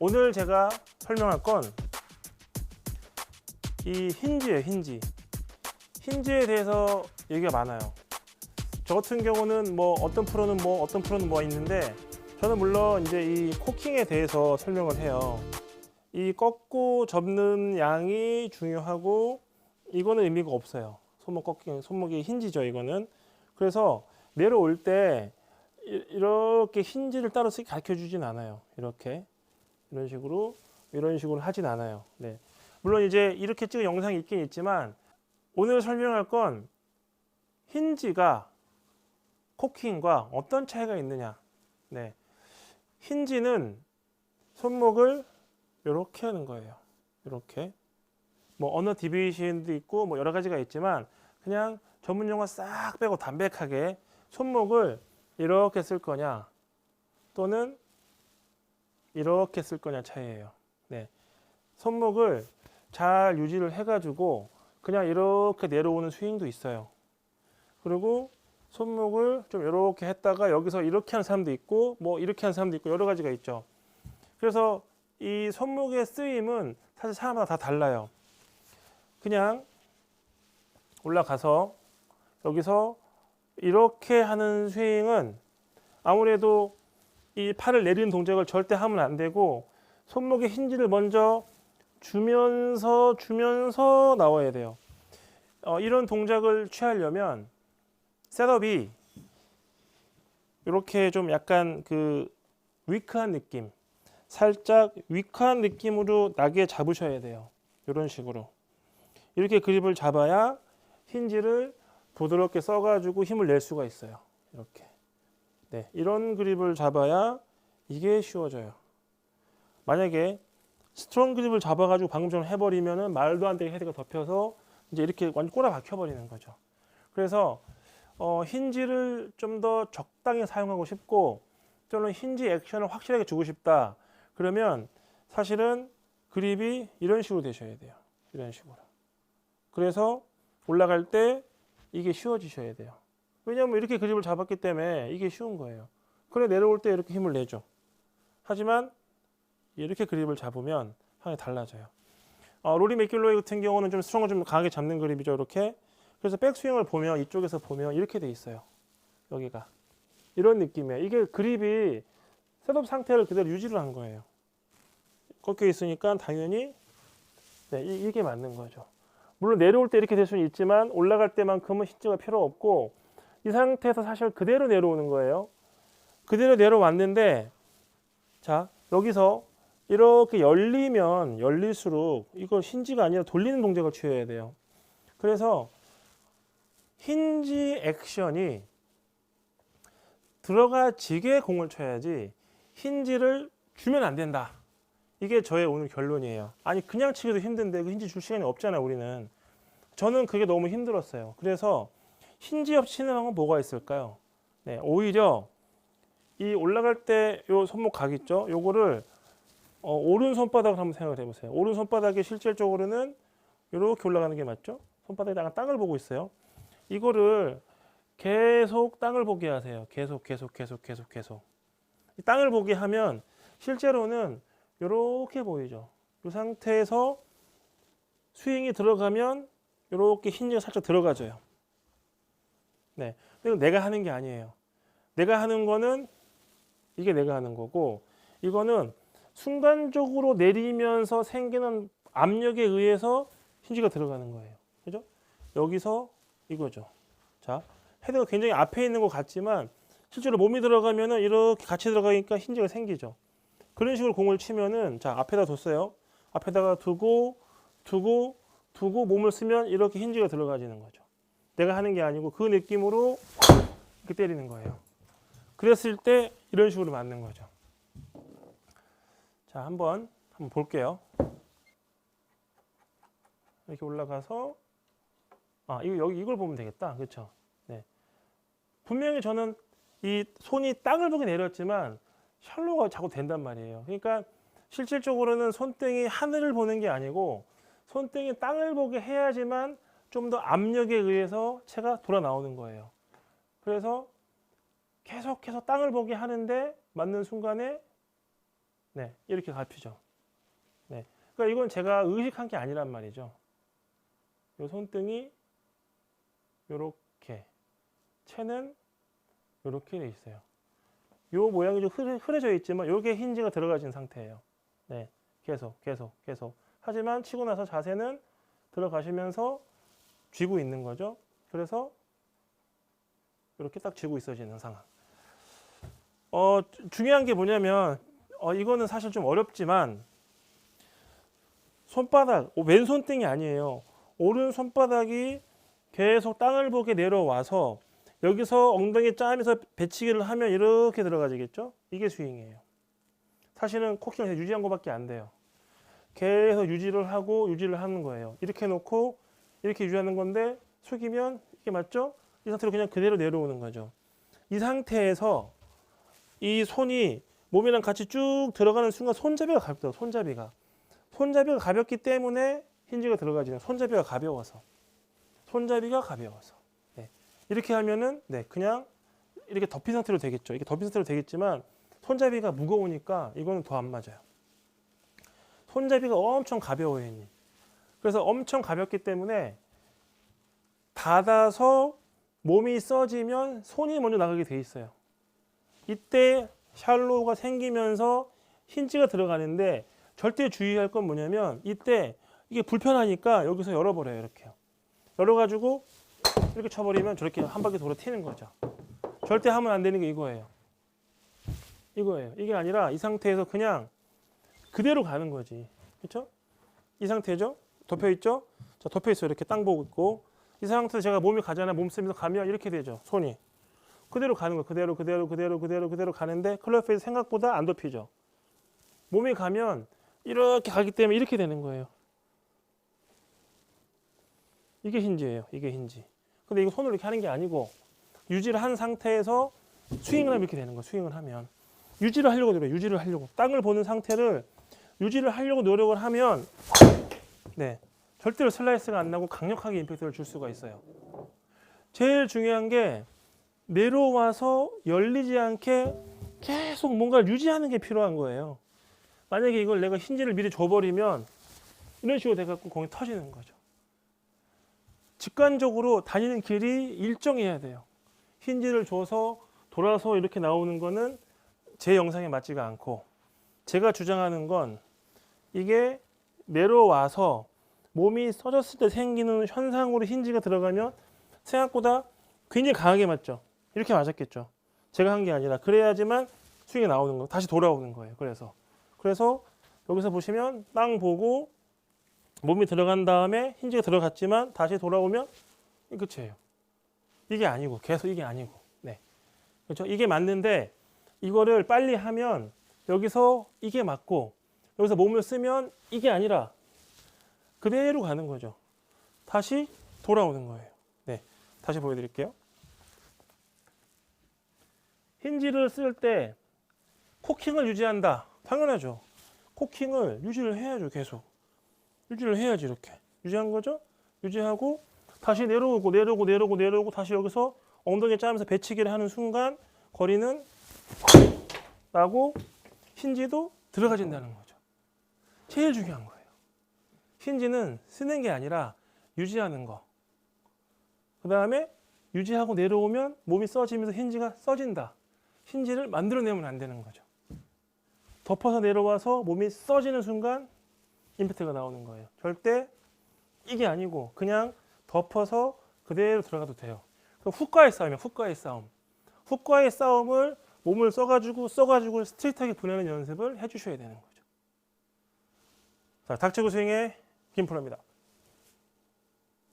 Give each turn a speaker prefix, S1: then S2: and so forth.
S1: 오늘 제가 설명할 건 이 힌지예요, 힌지. 힌지에 대해서 얘기가 많아요. 저 같은 경우는 뭐 어떤 프로는 뭐 어떤 프로는 뭐 있는데 저는 물론 이제 이 코킹에 대해서 설명을 해요. 이 꺾고 접는 양이 중요하고 이거는 의미가 없어요. 손목 꺾기, 손목이 힌지죠, 이거는. 그래서 내려올 때 이렇게 힌지를 따로 가르쳐 주진 않아요. 이렇게 이런 식으로 하진 않아요. 네. 물론 이제 이렇게 찍은 영상이 있긴 있지만 오늘 설명할 건 힌지가 코킹과 어떤 차이가 있느냐. 네. 힌지는 손목을 이렇게 하는 거예요. 이렇게. 뭐 언어 디비에이션도 있고 뭐 여러 가지가 있지만 그냥 전문 용어 싹 빼고 담백하게 손목을 이렇게 쓸 거냐 또는 이렇게 쓸 거냐 차이예요. 네. 손목을 잘 유지를 해가지고 그냥 이렇게 내려오는 스윙도 있어요. 그리고 손목을 좀 이렇게 했다가 여기서 이렇게 하는 사람도 있고 뭐 이렇게 하는 사람도 있고 여러 가지가 있죠. 그래서 이 손목의 쓰임은 사실 사람마다 다 달라요. 그냥 올라가서 여기서 이렇게 하는 스윙은 아무래도 이 팔을 내리는 동작을 절대 하면 안 되고 손목의 힌지를 먼저 주면서 나와야 돼요. 이런 동작을 취하려면 셋업이 이렇게 좀 약간 그 위크한 느낌, 살짝 위크한 느낌으로 나게 잡으셔야 돼요. 이런 식으로 이렇게 그립을 잡아야 힌지를 부드럽게 써가지고 힘을 낼 수가 있어요. 이렇게. 네, 이런 그립을 잡아야 이게 쉬워져요. 만약에 스트롱 그립을 잡아가지고 방금처럼 해버리면은 말도 안 되게 헤드가 덮여서 이제 이렇게 완전 꼬라 박혀버리는 거죠. 그래서 힌지를 좀 더 적당히 사용하고 싶고 또는 힌지 액션을 확실하게 주고 싶다. 그러면 사실은 그립이 이런 식으로 되셔야 돼요. 이런 식으로. 그래서 올라갈 때 이게 쉬워지셔야 돼요. 왜냐하면 이렇게 그립을 잡았기 때문에 이게 쉬운 거예요. 그래 내려올 때 이렇게 힘을 내죠. 하지만 이렇게 그립을 잡으면 방이 달라져요. 로리 맥길로이 같은 경우는 좀 스트롱을 좀 강하게 잡는 그립이죠. 이렇게. 그래서 백스윙을 보면 이쪽에서 보면 이렇게 돼 있어요. 여기가. 이런 느낌이에요. 이게 그립이 셋업 상태를 그대로 유지를 한 거예요. 꺾여 있으니까 당연히 네, 이게 맞는 거죠. 물론 내려올 때 이렇게 될 수는 있지만 올라갈 때만큼은 힌지가 필요 없고 이 상태에서 사실 그대로 내려오는 거예요. 그대로 내려왔는데 자 여기서 이렇게 열리면 열릴수록 이거 힌지가 아니라 돌리는 동작을 취해야 돼요. 그래서 힌지 액션이 들어가지게 공을 쳐야지 힌지를 주면 안 된다. 이게 저의 오늘 결론이에요. 아니 그냥 치기도 힘든데 그 힌지 줄 시간이 없잖아요. 우리는. 저는 그게 너무 힘들었어요. 그래서 힌지 없이 치는 방법은 뭐가 있을까요? 네, 오히려 이 올라갈 때 요 손목 각 있죠? 요거를 오른 손바닥을 한번 생각을 해보세요. 오른 손바닥이 실질적으로는 이렇게 올라가는 게 맞죠? 손바닥에다가 땅을 보고 있어요. 이거를 계속 땅을 보게 하세요. 계속. 이 땅을 보게 하면 실제로는 이렇게 보이죠. 이 상태에서 스윙이 들어가면 이렇게 힌지가 살짝 들어가져요. 네, 이건 내가 하는 게 아니에요. 내가 하는 거는 이게 내가 하는 거고 이거는 순간적으로 내리면서 생기는 압력에 의해서 힌지가 들어가는 거예요. 그죠? 여기서 이거죠. 자, 헤드가 굉장히 앞에 있는 것 같지만 실제로 몸이 들어가면은 이렇게 같이 들어가니까 힌지가 생기죠. 그런 식으로 공을 치면은 자, 앞에다 뒀어요. 앞에다가 두고 몸을 쓰면 이렇게 힌지가 들어가지는 거죠. 내가 하는 게 아니고 그 느낌으로 이렇게 때리는 거예요. 그랬을 때 이런 식으로 맞는 거죠. 자, 한번 볼게요. 이렇게 올라가서 이걸 보면 되겠다. 그렇죠? 네. 분명히 저는 이 손이 땅을 보게 내렸지만 샬로가 자꾸 된단 말이에요. 그러니까 실질적으로는 손등이 하늘을 보는 게 아니고 손등이 땅을 보게 해야지만 좀 더 압력에 의해서 채가 돌아 나오는 거예요. 그래서 계속해서 땅을 보게 하는데 맞는 순간에 네, 이렇게 갚이죠. 네, 그러니까 이건 제가 의식한 게 아니란 말이죠. 요 손등이 요렇게, 채는 요렇게 돼 있어요. 요 모양이 좀 흐려져 있지만 요게 힌지가 들어가진 상태예요. 네, 계속. 하지만 치고 나서 자세는 들어가시면서 쥐고 있는 거죠. 그래서 이렇게 딱 쥐고 있어지는 상황. 중요한 게 뭐냐면 이거는 사실 좀 어렵지만 손바닥, 왼손등이 아니에요. 오른 손바닥이 계속 땅을 보게 내려와서 여기서 엉덩이 짜면서 배치기를 하면 이렇게 들어가지겠죠? 이게 스윙이에요. 사실은 코킹을 유지한 것밖에 안 돼요. 계속 유지를 하는 거예요. 이렇게 놓고 이렇게 유지하는 건데 숙이면 이게 맞죠? 이 상태로 그냥 그대로 내려오는 거죠. 이 상태에서 이 손이 몸이랑 같이 쭉 들어가는 순간 손잡이가 가볍다. 손잡이가 가볍기 때문에 힌지가 들어가지는 손잡이가 가벼워서. 네. 이렇게 하면은 네, 그냥 이렇게 덮인 상태로 되겠죠. 이게 덮인 상태로 되겠지만 손잡이가 무거우니까 이거는 더 안 맞아요. 손잡이가 엄청 가벼워요, 형님. 그래서 엄청 가볍기 때문에 닫아서 몸이 써지면 손이 먼저 나가게 돼 있어요. 이때 샬로우가 생기면서 힌지가 들어가는데 절대 주의할 건 뭐냐면 이때 이게 불편하니까 여기서 열어버려요. 이렇게요. 열어가지고 이렇게 쳐버리면 저렇게 한 바퀴 돌아 튀는 거죠. 절대 하면 안 되는 게 이거예요. 이게 아니라 이 상태에서 그냥 그대로 가는 거지. 그렇죠? 이 상태죠? 덮여있죠? 자, 덮여있어요. 이렇게 땅 보고 있고 이 상태에서 제가 몸이 가잖아요. 몸 쓰면서 가면 이렇게 되죠. 손이. 그대로 가는 거예요. 그대로 가는데 클럽 페이스 생각보다 안 덮이죠. 몸이 가면 이렇게 가기 때문에 이렇게 되는 거예요. 이게 힌지예요. 이게 힌지. 근데 이거 손으로 이렇게 하는 게 아니고 유지를 한 상태에서 스윙을 하면 이렇게 되는 거예요. 스윙을 하면. 유지를 하려고 노력해요. 유지를 하려고. 땅을 보는 상태를 유지를 하려고 노력을 하면 네, 절대로 슬라이스가 안 나고 강력하게 임팩트를 줄 수가 있어요. 제일 중요한 게 내려와서 열리지 않게 계속 뭔가를 유지하는 게 필요한 거예요. 만약에 이걸 내가 힌지를 미리 줘버리면 이런 식으로 돼갖고 공이 터지는 거죠. 직관적으로 다니는 길이 일정해야 돼요. 힌지를 줘서 돌아서 이렇게 나오는 거는 제 영상에 맞지가 않고 제가 주장하는 건 이게 내려와서 몸이 써졌을 때 생기는 현상으로 힌지가 들어가면 생각보다 굉장히 강하게 맞죠. 이렇게 맞았겠죠. 제가 한 게 아니라 그래야지만 스윙이 나오는 거, 다시 돌아오는 거예요. 그래서 여기서 보시면 땅 보고 몸이 들어간 다음에 힌지가 들어갔지만 다시 돌아오면 끝이에요. 이게 아니고 계속 이게 아니고, 네, 그렇죠. 이게 맞는데 이거를 빨리 하면 여기서 이게 맞고 여기서 몸을 쓰면 이게 아니라 그대로 가는 거죠. 다시 돌아오는 거예요. 네, 다시 보여드릴게요. 힌지를 쓸 때 코킹을 유지한다. 당연하죠. 코킹을 유지를 해야죠. 계속 유지를 해야지. 이렇게 유지한 거죠. 유지하고 다시 내려오고 다시 여기서 엉덩이 짜면서 배치기를 하는 순간 거리는 나고 힌지도 들어가진다는 거죠. 제일 중요한 거예요. 힌지는 쓰는 게 아니라 유지하는 거. 그 다음에 유지하고 내려오면 몸이 써지면서 힌지가 써진다. 힌지를 만들어내면 안 되는 거죠. 덮어서 내려와서 몸이 써지는 순간 임팩트가 나오는 거예요. 절대 이게 아니고 그냥 덮어서 그대로 들어가도 돼요. 훅과의 싸움이에요. 훅과의 싸움을 몸을 써가지고 스트레이트하게 보내는 연습을 해주셔야 되는 거죠. 자, 닥치고 스윙의 김프로입니다.